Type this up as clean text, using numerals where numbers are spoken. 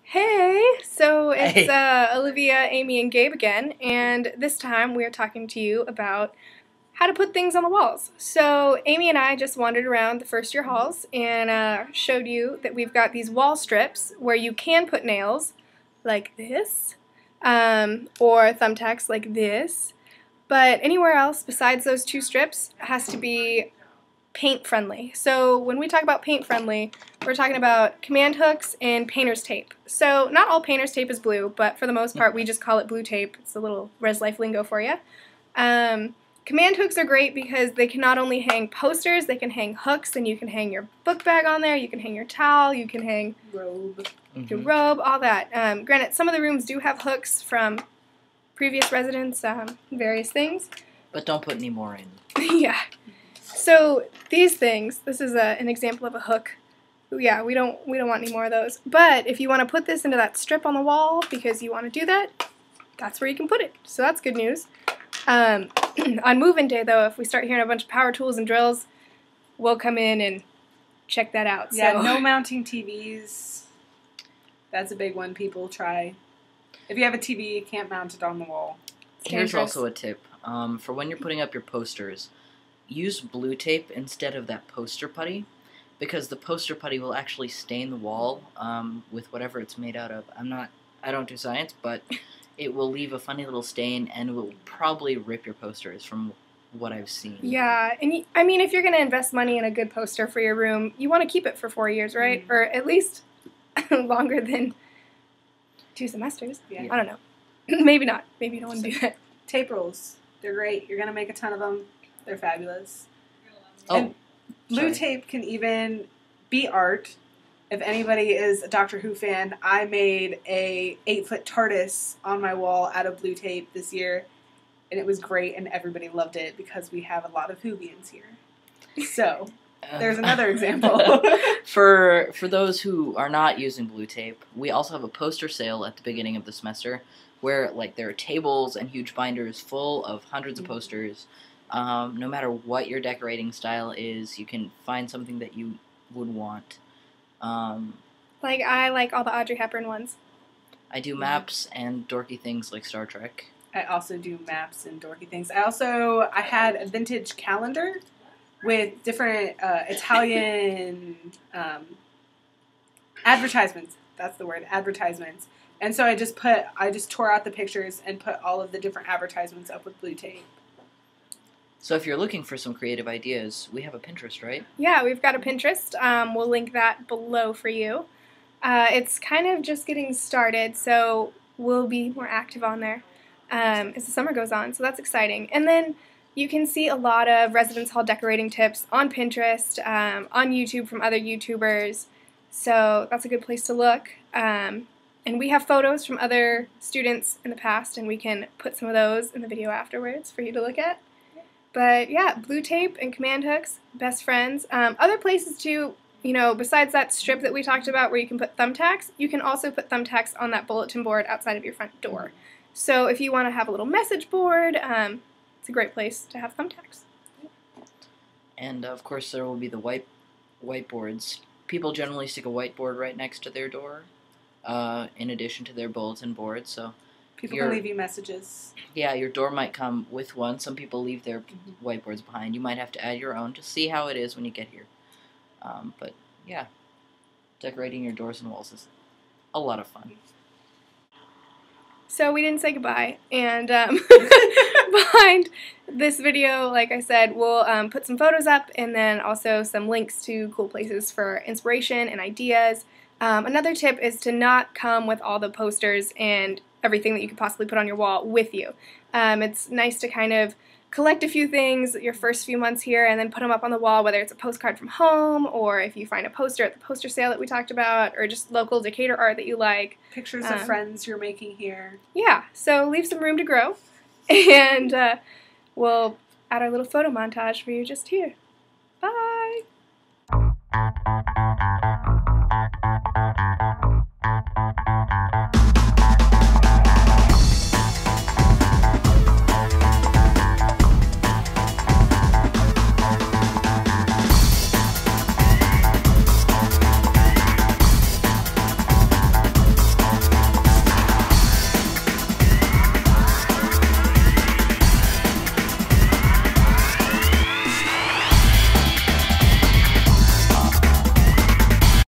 Hey, so it's Olivia, Amy, and Gabe again, and this time we are talking to you about how to put things on the walls. So Amy and I just wandered around the first year halls and showed you that we've got these wall strips where you can put nails like this, or thumbtacks like this, but anywhere else besides those two strips has to be paint friendly. So when we talk about paint friendly, we're talking about command hooks and painter's tape. So not all painter's tape is blue, but for the most part we just call it blue tape. It's a little res life lingo for you. Command hooks are great because they can not only hang posters, they can hang hooks, and you can hang your book bag on there, you can hang your towel, you can hang your robe, all that. Granted, some of the rooms do have hooks from previous residents, various things. But don't put any more in. Yeah. So these things, this is an example of a hook. Yeah, we don't want any more of those. But if you want to put this into that strip on the wall because you want to do that, that's where you can put it. So that's good news. On move-in day, though, if we start hearing a bunch of power tools and drills, we'll come in and check that out. Yeah, so. No mounting TVs. That's a big one people try. If you have a TV, you can't mount it on the wall. Here's also a tip. For when you're putting up your posters, use blue tape instead of that poster putty, because the poster putty will actually stain the wall with whatever it's made out of. I don't do science, but it will leave a funny little stain and will probably rip your posters from what I've seen. Yeah, and I mean, if you're going to invest money in a good poster for your room, you want to keep it for 4 years, right? Mm-hmm. Or at least longer than 2 semesters. Yeah. I don't know. Maybe not. Maybe you don't want to do that. Tape rolls. They're great. You're going to make a ton of them. They're fabulous. Oh, and blue tape can even be art. If anybody is a Doctor Who fan, I made a 8-foot TARDIS on my wall out of blue tape this year, and it was great, and everybody loved it because we have a lot of Whovians here. So, there's another example. For those who are not using blue tape, we also have a poster sale at the beginning of the semester where there are tables and huge binders full of hundreds of posters. No matter what your decorating style is, you can find something that you would want. I like all the Audrey Hepburn ones. I do maps and dorky things like Star Trek. I also do maps and dorky things. I had a vintage calendar with different Italian advertisements. That's the word, advertisements. And so I just tore out the pictures and put all of the different advertisements up with blue tape. So if you're looking for some creative ideas, we have a Pinterest, right? Yeah, we've got a Pinterest. We'll link that below for you. It's kind of just getting started, so we'll be more active on there as the summer goes on, so that's exciting. And then you can see a lot of residence hall decorating tips on Pinterest, on YouTube from other YouTubers, so that's a good place to look. And we have photos from other students in the past, and we can put some of those in the video afterwards for you to look at. But yeah, blue tape and command hooks, best friends. Other places too, besides that strip that we talked about where you can put thumbtacks, you can also put thumbtacks on that bulletin board outside of your front door. So if you want to have a little message board, it's a great place to have thumbtacks. And of course there will be the whiteboards. People generally stick a whiteboard right next to their door, in addition to their bulletin board, so people can leave you messages. Yeah, your door might come with one. Some people leave their whiteboards behind. You might have to add your own to see how it is when you get here. But yeah, decorating your doors and walls is a lot of fun. So we didn't say goodbye, and behind this video, like I said, we'll put some photos up and then also some links to cool places for inspiration and ideas. Another tip is to not come with all the posters and everything that you could possibly put on your wall with you. It's nice to kind of collect a few things your first few months here and then put them up on the wall, whether it's a postcard from home or if you find a poster at the poster sale that we talked about or just local Decatur art that you like. Pictures of friends you're making here. Yeah, so leave some room to grow, and we'll add our little photo montage for you just here. Bye!